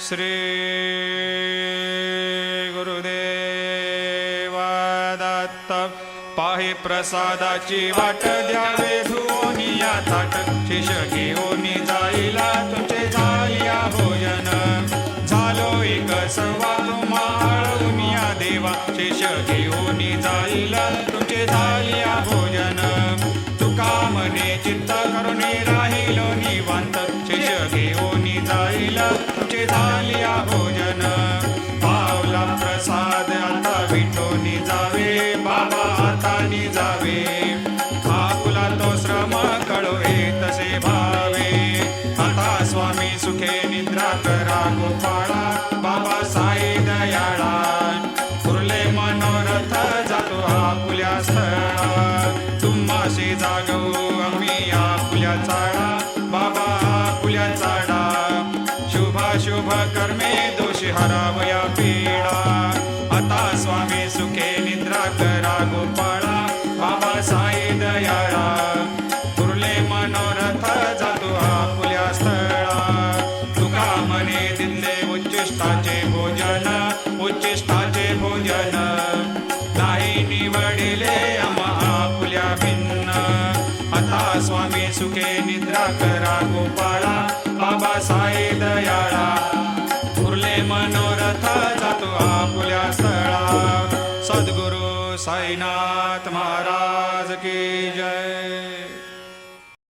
श्री गुरुदेव दत्त पाहे प्रसादाची वाट द्यावे धुवोनी या ताट शिष घेऊनी जाईला तुमचे झालिया भोजन झालो एक सर्वा तुम्हाळून या देवा शिष घेऊनी जाईला तुमचे झालिया भोजन तुका मने चित्त करुणी राहिलो निवांत शिष घेऊनी जाईला तुमचे झालिया भोजन पावला प्रसाद आता विठोनी जावे बाबा हातानी जावे आपुला तो श्रम कळोहे तसे भावे आता स्वामी सुखे निद्रा करा गोपाळा बाबा साई दयाळा पुरले मनोरथ जातो आपुल्या स्थळा तुम्हाशी जागवू आम्ही आपुल्या चाळा बाबा आपुल्या चाडा शुभ कर्मे दोषी हरावया पीडा आता स्वामी सुखे निद्रा करा गोपाळा बाबा साई दयाळा पुरले मनोरथ जातो आपुल्या स्थळा तुका मने दिले उच्चिष्टाचे भोजन नाही निवडिले आम्हा आपुल्या भिन्न आता स्वामी सुखे निद्रा करा गोपाळा बाबा साई दयाळा पुरले मनोरथ जातो आपुल्या स्थळा सद्गुरु साईनाथ महाराज